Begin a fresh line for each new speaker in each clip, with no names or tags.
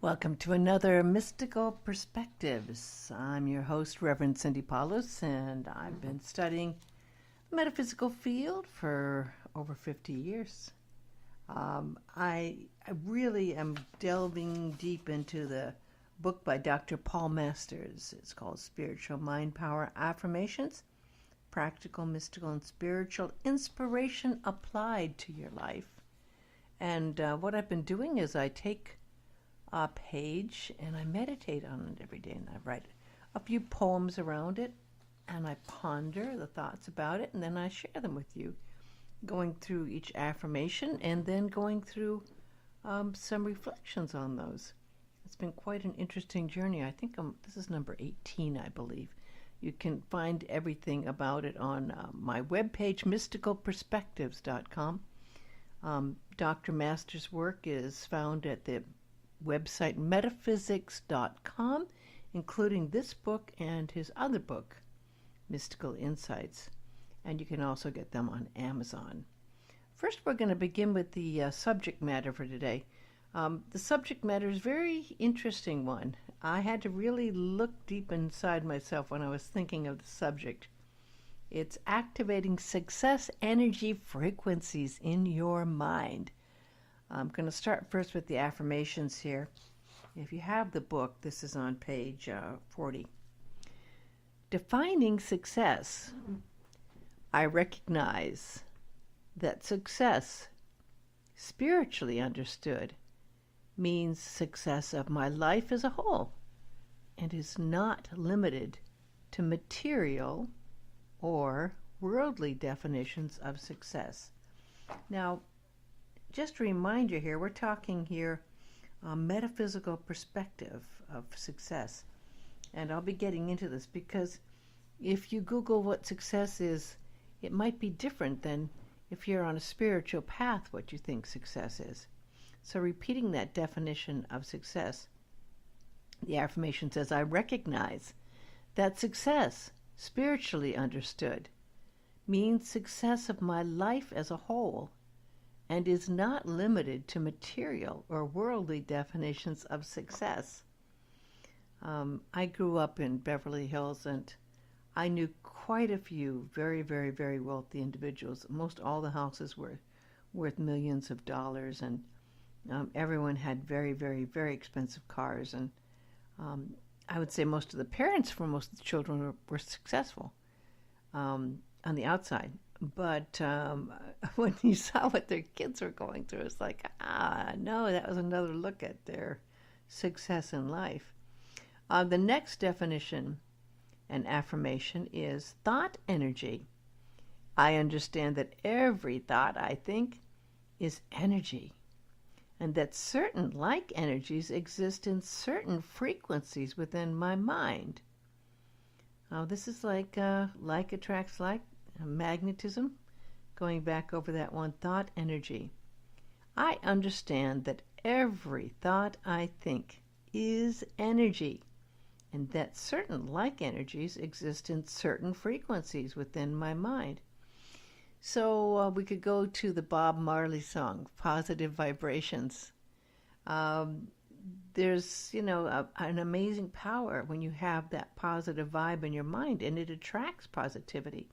Welcome to another Mystical Perspectives. I'm your host, Reverend Cindy Paulus, and I've been studying the metaphysical field for over 50 years. I really am delving deep into the book by Dr. Paul Masters. It's called Spiritual Mind Power Affirmations, Practical, Mystical, and Spiritual Inspiration Applied to Your Life. And what I've been doing is I take a page and I meditate on it every day, and I write a few poems around it, and I ponder the thoughts about it, and then I share them with you, going through each affirmation and then going through some reflections on those. It's been quite an interesting journey. I think this is number 18, I believe. You can find everything about it on my webpage, mysticalperspectives.com. Dr. Masters' work is found at the website metaphysics.com, including this book and his other book, Mystical Insights. And you can also get them on Amazon. First, we're going to begin with the subject matter for today. The subject matter is a very interesting one. I had to really look deep inside myself when I was thinking of the subject. It's activating success energy frequencies in your mind. I'm going to start first with the affirmations here. If you have the book, this is on page 40. Defining success. I recognize that success, spiritually understood, means success of my life as a whole and is not limited to material or worldly definitions of success. Now, just a reminder here, we're talking here a metaphysical perspective of success. And I'll be getting into this because if you Google what success is, it might be different than if you're on a spiritual path what you think success is. So repeating that definition of success, the affirmation says, I recognize that success, spiritually understood, means success of my life as a whole and is not limited to material or worldly definitions of success. I grew up in Beverly Hills, and I knew quite a few very, very, very wealthy individuals. Most all the houses were worth millions of dollars, and everyone had very, very, very expensive cars. And I would say most of the parents for most of the children were successful on the outside. But when you saw what their kids were going through, it's like, no, that was another look at their success in life. The next definition and affirmation is thought energy. I understand that every thought I think is energy, and that certain like energies exist in certain frequencies within my mind. This is like attracts like. Magnetism, going back over that one, thought energy. I understand that every thought I think is energy, and that certain like energies exist in certain frequencies within my mind. So we could go to the Bob Marley song, Positive Vibrations. There's, an amazing power when you have that positive vibe in your mind, and it attracts positivity.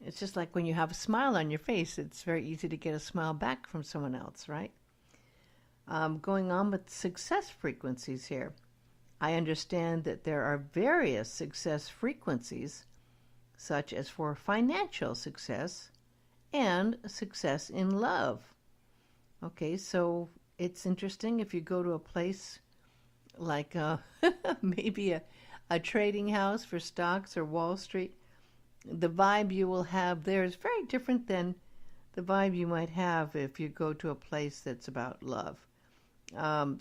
It's just like when you have a smile on your face, it's very easy to get a smile back from someone else, right? Going on with success frequencies here. I understand that there are various success frequencies, such as for financial success and success in love. Okay, so it's interesting if you go to a place like maybe a trading house for stocks or Wall Street. The vibe you will have there is very different than the vibe you might have if you go to a place that's about love.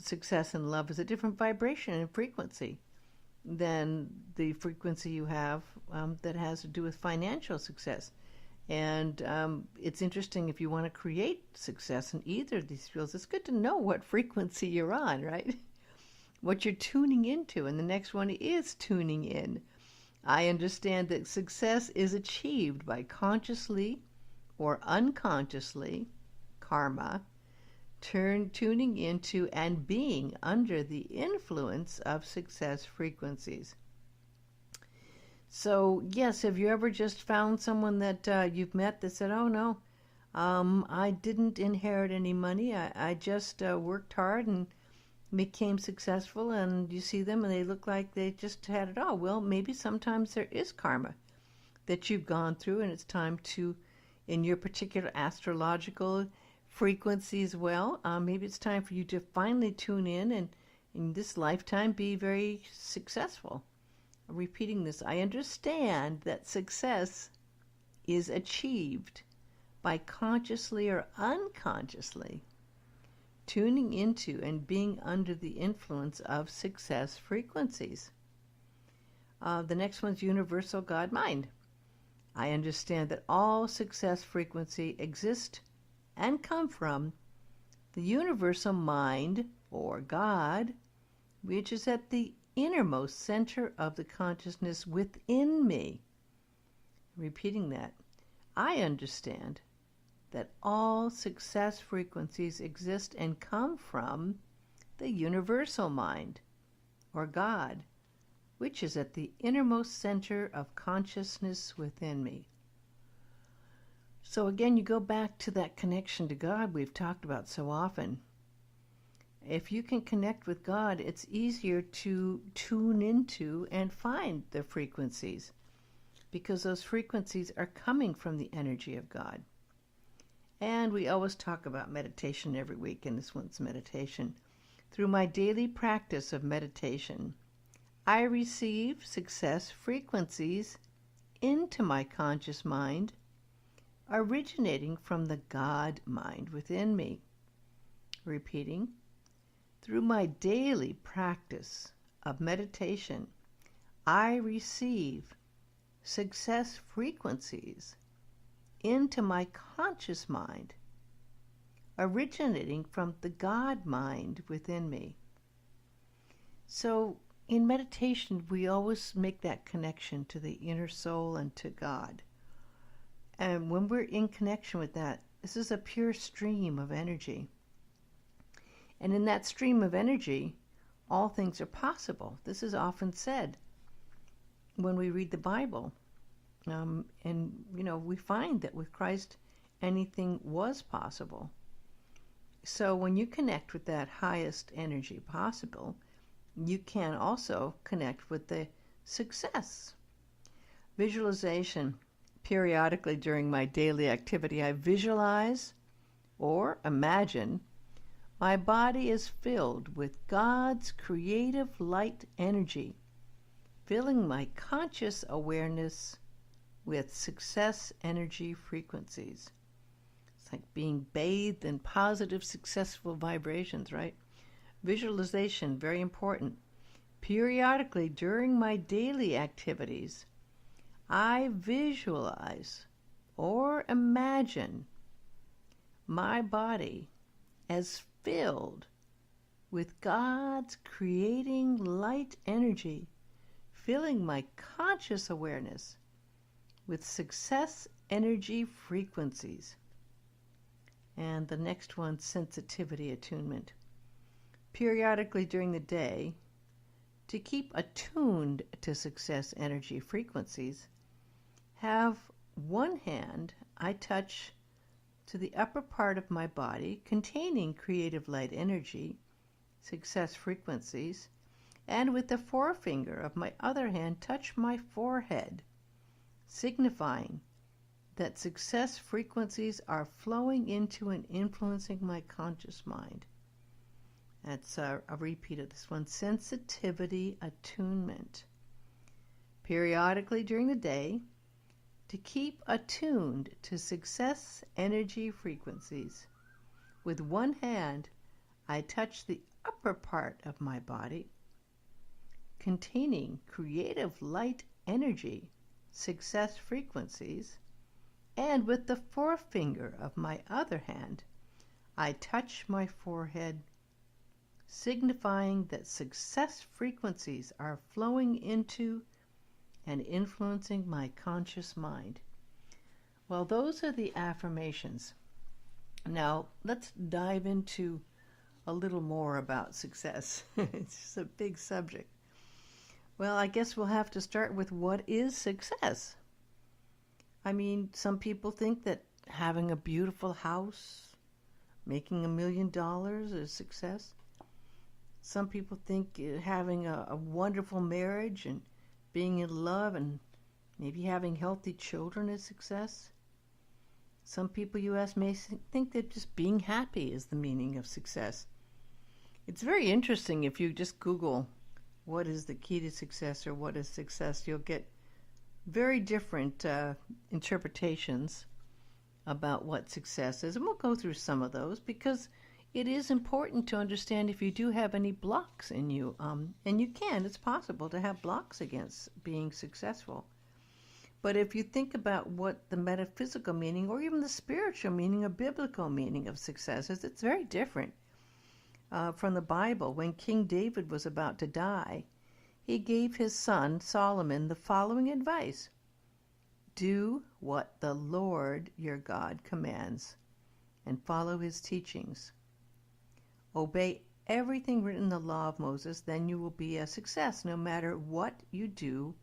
Success and love is a different vibration and frequency than the frequency you have that has to do with financial success. And it's interesting if you want to create success in either of these fields, it's good to know what frequency you're on, right? What you're tuning into, and the next one is tuning in. I understand that success is achieved by consciously or unconsciously, karma, tuning into and being under the influence of success frequencies. So, yes, have you ever just found someone that you've met that said, oh no, I didn't inherit any money. I just worked hard and became successful, and you see them and they look like they just had it all. Well, maybe sometimes there is karma that you've gone through, and it's time to, in your particular astrological frequency as well, maybe it's time for you to finally tune in and in this lifetime be very successful. Repeating this, I understand that success is achieved by consciously or unconsciously tuning into and being under the influence of success frequencies. The next one's universal God mind. I understand that all success frequency exist and come from the universal mind, or God, which is at the innermost center of the consciousness within me. Repeating that, I understand that all success frequencies exist and come from the universal mind, or God, which is at the innermost center of consciousness within me. So again, you go back to that connection to God we've talked about so often. If you can connect with God, it's easier to tune into and find the frequencies, because those frequencies are coming from the energy of God. And we always talk about meditation every week, and this one's meditation. Through my daily practice of meditation, I receive success frequencies into my conscious mind, originating from the God mind within me. Repeating, through my daily practice of meditation, I receive success frequencies into my conscious mind, originating from the God mind within me. So in meditation, we always make that connection to the inner soul and to God. And when we're in connection with that, this is a pure stream of energy. And in that stream of energy, all things are possible. This is often said when we read the Bible. And, we find that with Christ, anything was possible. So when you connect with that highest energy possible, you can also connect with the success. Visualization. Periodically during my daily activity, I visualize or imagine my body is filled with God's creative light energy, filling my conscious awareness with success energy frequencies. It's like being bathed in positive, successful vibrations, right? Visualization, very important. Periodically during my daily activities, I visualize or imagine my body as filled with God's creating light energy, filling my conscious awareness with success energy frequencies. And the next one, sensitivity attunement. Periodically during the day, to keep attuned to success energy frequencies, have one hand I touch to the upper part of my body containing creative light energy, success frequencies, and with the forefinger of my other hand touch my forehead, signifying that success frequencies are flowing into and influencing my conscious mind. That's a repeat of this one, sensitivity attunement. Periodically during the day, to keep attuned to success energy frequencies. With one hand, I touch the upper part of my body, containing creative light energy, success frequencies, and with the forefinger of my other hand, I touch my forehead, signifying that success frequencies are flowing into and influencing my conscious mind. Well, those are the affirmations. Now, let's dive into a little more about success. It's just a big subject. Well, I guess we'll have to start with what is success? I mean, some people think that having a beautiful house, making $1 million is success. Some people think having a wonderful marriage and being in love and maybe having healthy children is success. Some people you ask may think that just being happy is the meaning of success. It's very interesting if you just Google what is the key to success or what is success, you'll get very different interpretations about what success is. And we'll go through some of those because it is important to understand if you do have any blocks in you. And it's possible to have blocks against being successful. But if you think about what the metaphysical meaning or even the spiritual meaning or biblical meaning of success is, it's very different from the Bible. When King David was about to die, he gave his son Solomon the following advice: do what the Lord your God commands and follow his teachings. Obey everything written in the law of Moses, then you will be a success no matter what you do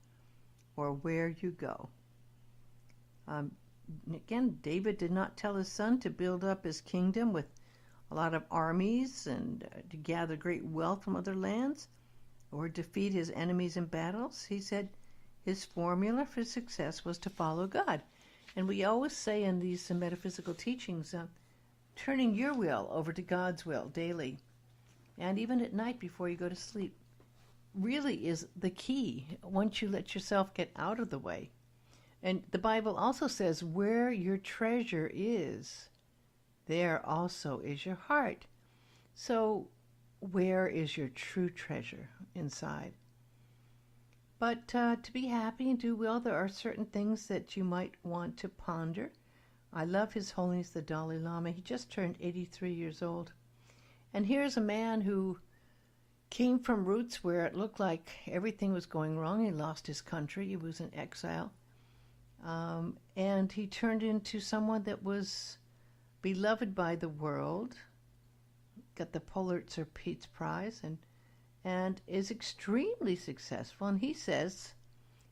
or where you go. Again, David did not tell his son to build up his kingdom with a lot of armies and to gather great wealth from other lands or defeat his enemies in battles. He said his formula for success was to follow God. And we always say in these metaphysical teachings, turning your will over to God's will daily, and even at night before you go to sleep, really is the key once you let yourself get out of the way. And the Bible also says, where your treasure is, there also is your heart. So where is your true treasure inside? But to be happy and do well, there are certain things that you might want to ponder. I love His Holiness the Dalai Lama. He just turned 83 years old. And here's a man who came from roots where it looked like everything was going wrong. He lost his country. He was in exile. And he turned into someone that was beloved by the world, got the Pulitzer Peace Prize, and is extremely successful. And he says,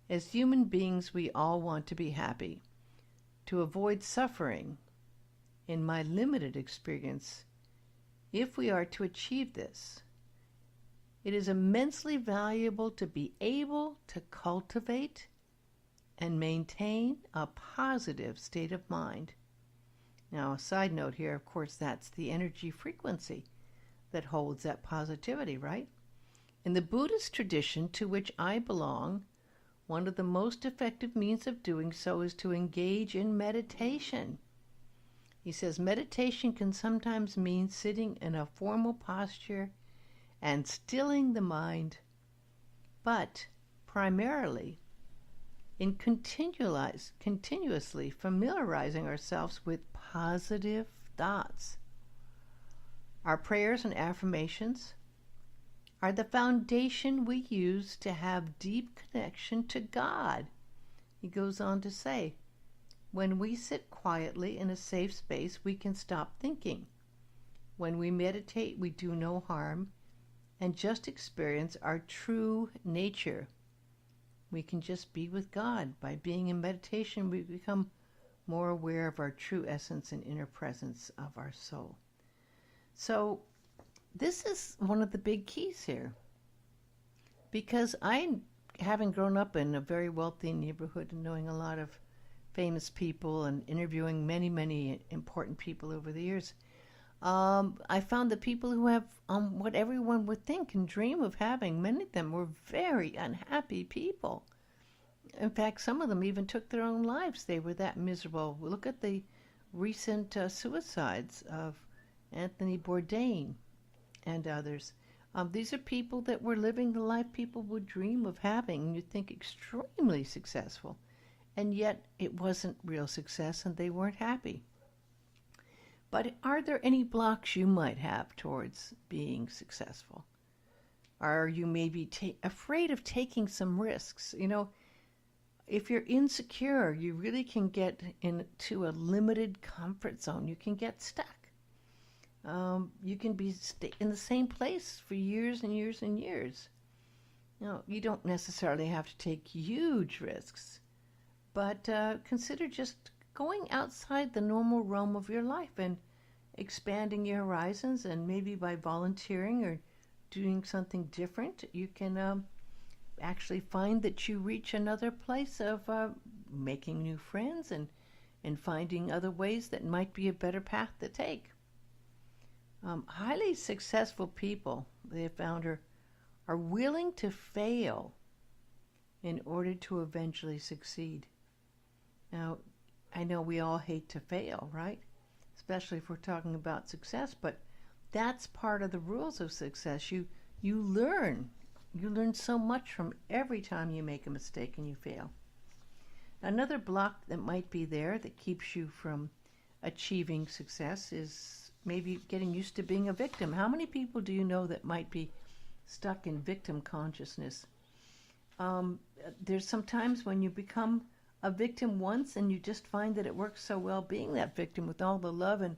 as human beings, we all want to be happy, to avoid suffering. In my limited experience, if we are to achieve this, it is immensely valuable to be able to cultivate and maintain a positive state of mind. Now, a side note here, of course, that's the energy frequency that holds that positivity, right? In the Buddhist tradition to which I belong, one of the most effective means of doing so is to engage in meditation. He says meditation can sometimes mean sitting in a formal posture and stilling the mind, but primarily in continuously familiarizing ourselves with positive thoughts. Our prayers and affirmations are the foundation we use to have deep connection to God. He goes on to say, when we sit quietly in a safe space, we can stop thinking. When we meditate, we do no harm and just experience our true nature. We can just be with God. By being in meditation, we become more aware of our true essence and inner presence of our soul. So this is one of the big keys here. Because having grown up in a very wealthy neighborhood and knowing a lot of famous people and interviewing many, many important people over the years, I found that people who have what everyone would think and dream of having, many of them were very unhappy people. In fact, some of them even took their own lives. They were that miserable. Look at the recent suicides of Anthony Bourdain and others. These are people that were living the life people would dream of having, and you'd think extremely successful. And yet it wasn't real success, and they weren't happy. But are there any blocks you might have towards being successful? Are you maybe afraid of taking some risks? You know, if you're insecure, you really can get into a limited comfort zone. You can get stuck. You can be in the same place for years and years and years. You don't necessarily have to take huge risks, but consider just going outside the normal realm of your life and expanding your horizons, and maybe by volunteering or doing something different, you can actually find that you reach another place of making new friends and finding other ways that might be a better path to take. Highly successful people, they have found, are willing to fail in order to eventually succeed. Now, I know we all hate to fail, right? Especially if we're talking about success, but that's part of the rules of success. You learn. You learn so much from every time you make a mistake and you fail. Another block that might be there that keeps you from achieving success is maybe getting used to being a victim. How many people do you know that might be stuck in victim consciousness? There's some times when you become a victim once and you just find that it works so well being that victim, with all the love and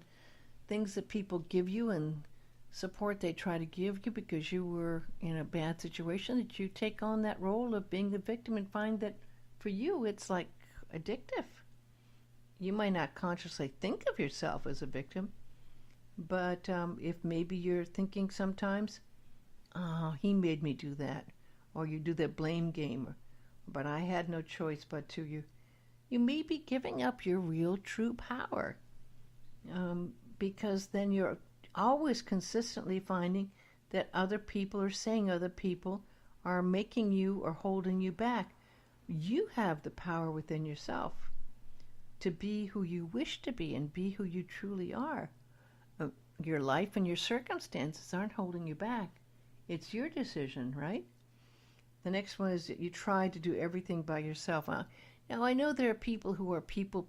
things that people give you and support they try to give you because you were in a bad situation, that you take on that role of being the victim and find that for you it's like addictive. You might not consciously think of yourself as a victim, but if maybe you're thinking sometimes, oh, he made me do that, or you do that blame game, but I had no choice but to. You may be giving up your real true power, because then you're always consistently finding that other people are saying other people are making you or holding you back. You have the power within yourself to be who you wish to be and be who you truly are. Your life and your circumstances aren't holding you back. It's your decision, right? The next one is that you try to do everything by yourself. Now, I know there are people who are people,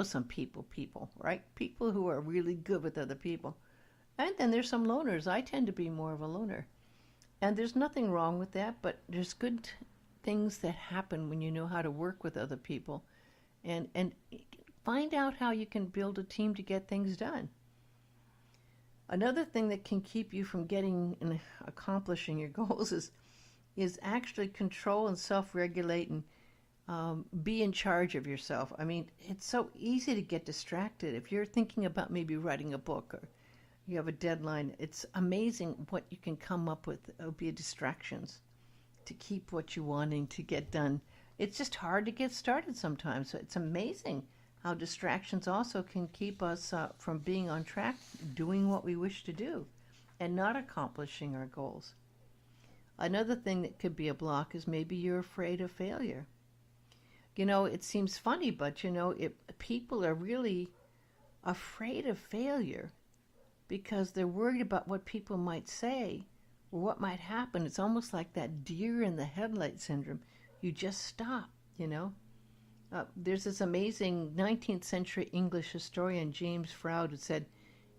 some people, right? People who are really good with other people. And then there's some loners. I tend to be more of a loner. And there's nothing wrong with that, but there's good things that happen when you know how to work with other people and find out how you can build a team to get things done. Another thing that can keep you from getting and accomplishing your goals is actually control and self-regulate and be in charge of yourself. I mean, it's so easy to get distracted. If you're thinking about maybe writing a book or you have a deadline, it's amazing what you can come up with, be distractions to keep what you're wanting to get done. It's just hard to get started sometimes. So it's amazing how distractions also can keep us from being on track, doing what we wish to do, and not accomplishing our goals. Another thing that could be a block is maybe you're afraid of failure. It seems funny, but people are really afraid of failure because they're worried about what people might say or what might happen. It's almost like that deer in the headlight syndrome. You just stop, There's this amazing 19th century English historian, James Froude, who said,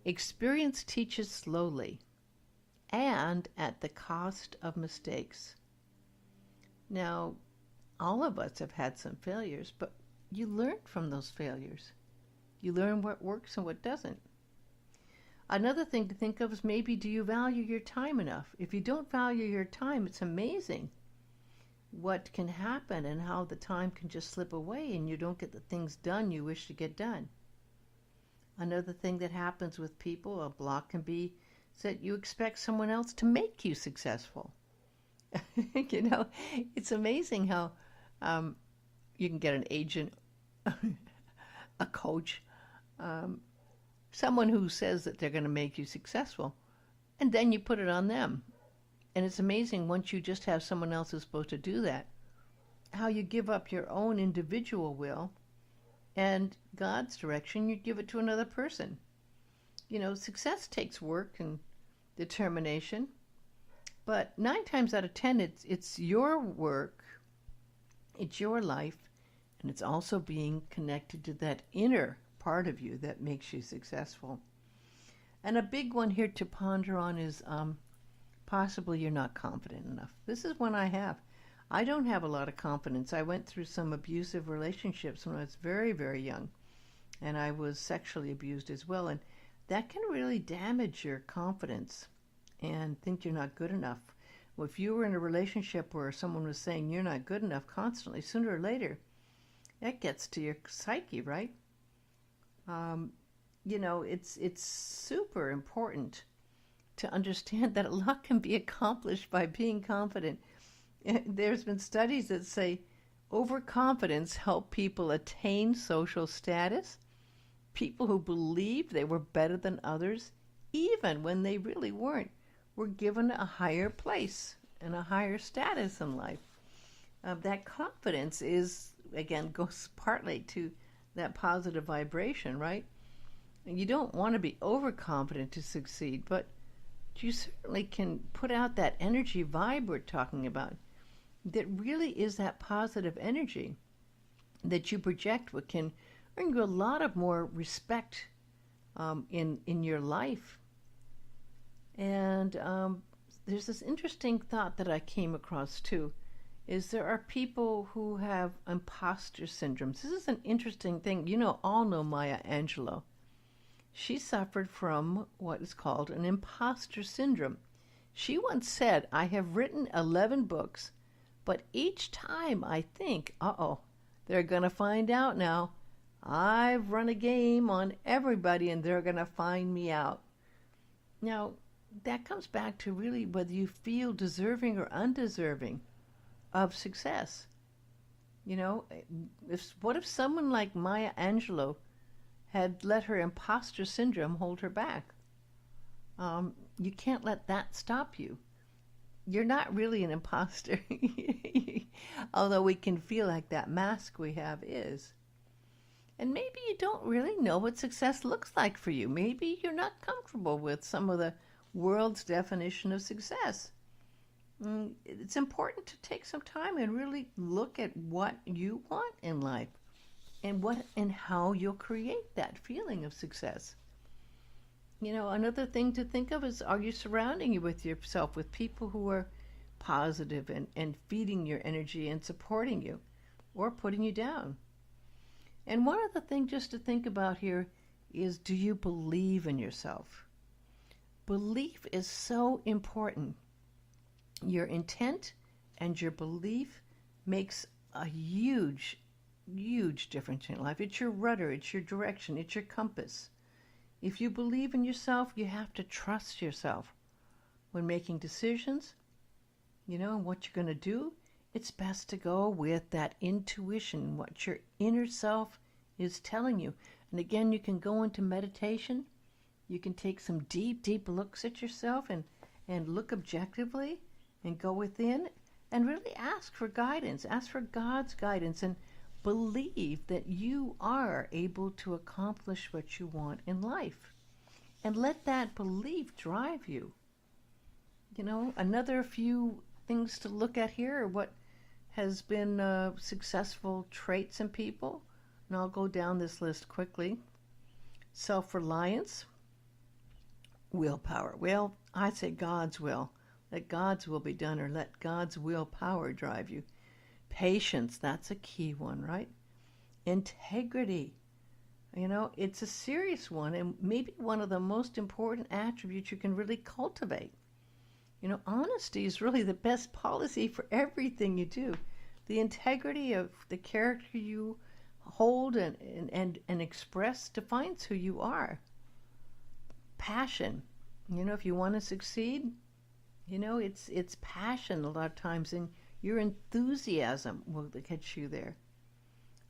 "Experience teaches slowly and at the cost of mistakes." Now, all of us have had some failures, but you learn from those failures. You learn what works and what doesn't. Another thing to think of is maybe, do you value your time enough? If you don't value your time, it's amazing what can happen and how the time can just slip away and you don't get the things done you wish to get done. Another thing that happens with people, a block, can be that you expect someone else to make you successful. It's amazing how you can get an agent, a coach, someone who says that they're going to make you successful, and then you put it on them. And it's amazing, once you just have someone else who's supposed to do that, how you give up your own individual will and God's direction, you give it to another person. Success takes work and determination, but 9 times out of 10, it's your work, it's your life, and it's also being connected to that inner part of you that makes you successful. And a big one here to ponder on is possibly you're not confident enough. This is one I have. I don't have a lot of confidence. I went through some abusive relationships when I was very, very young, and I was sexually abused as well. And that can really damage your confidence and think you're not good enough. Well, if you were in a relationship where someone was saying you're not good enough constantly, sooner or later, that gets to your psyche, right? It's super important to understand that a lot can be accomplished by being confident. There's been studies that say overconfidence helped people attain social status. People who believed they were better than others, even when they really weren't, were given a higher place and a higher status in life. That confidence goes partly to that positive vibration, right? And you don't want to be overconfident to succeed, but you certainly can put out that energy vibe we're talking about that really is that positive energy that you project, what can bring you a lot of more respect in your life. And there's this interesting thought that I came across too, is there are people who have imposter syndromes. This is an interesting thing. All know Maya Angelou. She suffered from what is called an imposter syndrome. She once said, I have written 11 books, but each time I think, they're going to find out now. I've run a game on everybody and they're going to find me out. Now, that comes back to really whether you feel deserving or undeserving of success. What if someone like Maya Angelou had let her imposter syndrome hold her back? You can't let that stop you. You're not really an imposter, although we can feel like that mask we have is. And maybe you don't really know what success looks like for you. Maybe you're not comfortable with some of the world's definition of success. It's important to take some time and really look at what you want in life and how you'll create that feeling of success. Another thing to think of is, are you surrounding yourself with people who are positive and feeding your energy and supporting you or putting you down? And one other thing just to think about here is, do you believe in yourself? Belief is so important. Your intent and your belief makes a huge, huge difference in your life. It's your rudder, it's your direction, it's your compass. If you believe in yourself, you have to trust yourself. When making decisions, and what you're going to do, it's best to go with that intuition, what your inner self is telling you. And again, you can go into meditation. You can take some deep, deep looks at yourself and look objectively and go within and really ask for guidance. Ask for God's guidance and believe that you are able to accomplish what you want in life. And let that belief drive you. Another few things to look at here are what has been successful traits in people. And I'll go down this list quickly. Self-reliance, willpower. Well, I say God's will. Let God's will be done, or let God's willpower drive you. Patience, that's a key one, right? Integrity. It's a serious one and maybe one of the most important attributes you can really cultivate. Honesty is really the best policy for everything you do. The integrity of the character you hold and express defines who you are. Passion. If you want to succeed, it's passion a lot of times, and your enthusiasm will get you there.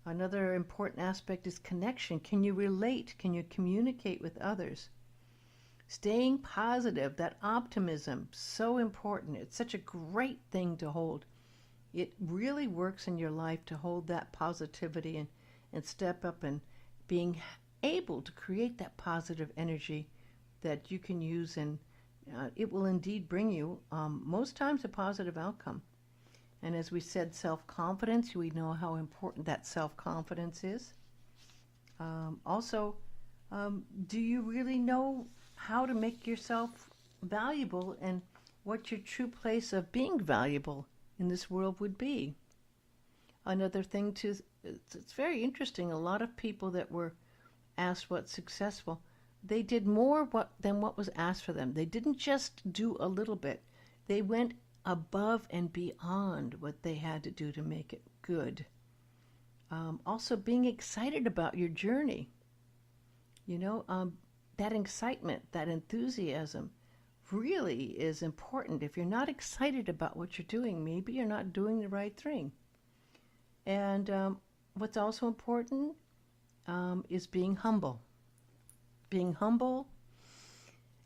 Another important aspect is connection. Can you relate? Can you communicate with others? Staying positive, that optimism, so important. It's such a great thing to hold. It really works in your life to hold that positivity and step up and being able to create that positive energy that you can use, and it will indeed bring you, most times, a positive outcome. And as we said, self-confidence, we know how important that self-confidence is. Also, do you really know how to make yourself valuable and what your true place of being valuable in this world would be? Another thing it's very interesting, a lot of people that were asked what's successful, they did more than what was asked for them. They didn't just do a little bit. They went above and beyond what they had to do to make it good. Also, being excited about your journey. That excitement, that enthusiasm really is important. If you're not excited about what you're doing, maybe you're not doing the right thing. And what's also important is being humble. Being humble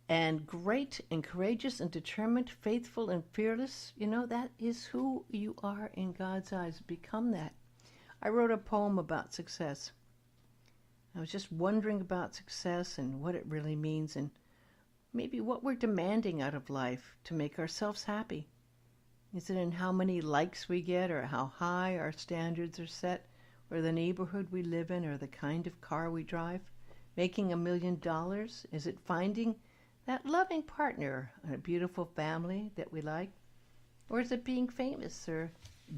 and great and courageous and determined, faithful and fearless, that is who you are in God's eyes. Become that. I wrote a poem about success. I was just wondering about success and what it really means and maybe what we're demanding out of life to make ourselves happy. Is it in how many likes we get or how high our standards are set or the neighborhood we live in or the kind of car we drive? Making $1 million? Is it finding that loving partner and a beautiful family that we like? Or is it being famous or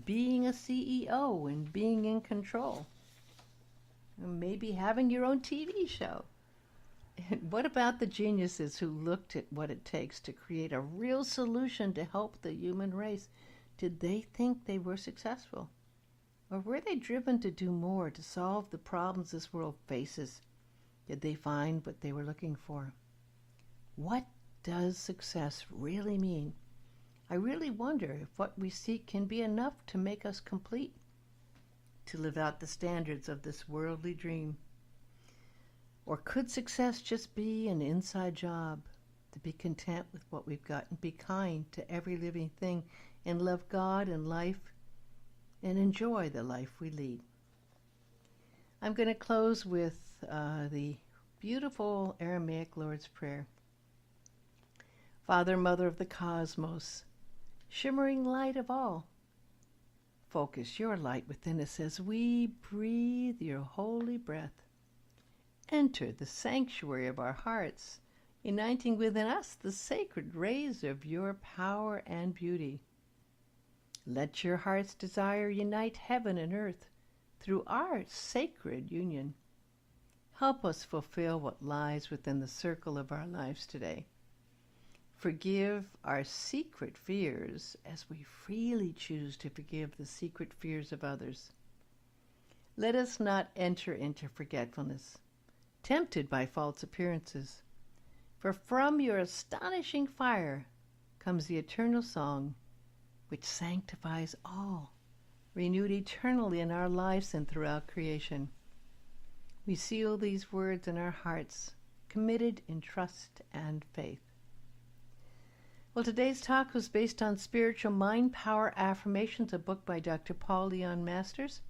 being a CEO and being in control? Or maybe having your own TV show? And what about the geniuses who looked at what it takes to create a real solution to help the human race? Did they think they were successful? Or were they driven to do more to solve the problems this world faces? Did they find what they were looking for? What does success really mean? I really wonder if what we seek can be enough to make us complete, to live out the standards of this worldly dream. Or could success just be an inside job, to be content with what we've got and be kind to every living thing and love God and life and enjoy the life we lead? I'm going to close with the beautiful Aramaic Lord's Prayer. Father, Mother of the cosmos, shimmering light of all, focus your light within us as we breathe your holy breath. Enter the sanctuary of our hearts, uniting within us the sacred rays of your power and beauty. Let your heart's desire unite heaven and earth through our sacred union. Help us fulfill what lies within the circle of our lives today. Forgive our secret fears as we freely choose to forgive the secret fears of others. Let us not enter into forgetfulness, tempted by false appearances. For from your astonishing fire comes the eternal song, which sanctifies all, renewed eternally in our lives and throughout creation. We seal these words in our hearts, committed in trust and faith. Well, today's talk was based on Spiritual Mind Power Affirmations, a book by Dr. Paul Leon Masters.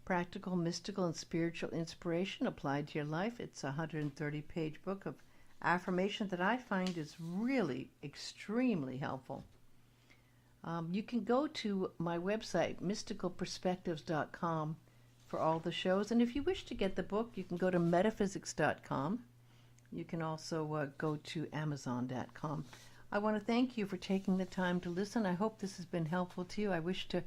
Practical, mystical, and spiritual inspiration applied to your life. It's a 130-page book of affirmation that I find is really extremely helpful. You can go to my website, mysticalperspectives.com, for all the shows. And if you wish to get the book, you can go to metaphysics.com. You can also go to amazon.com. I want to thank you for taking the time to listen. I hope this has been helpful to you. I wish to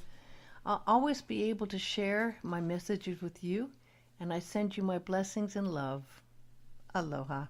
always be able to share my messages with you, and I send you my blessings and love. Aloha.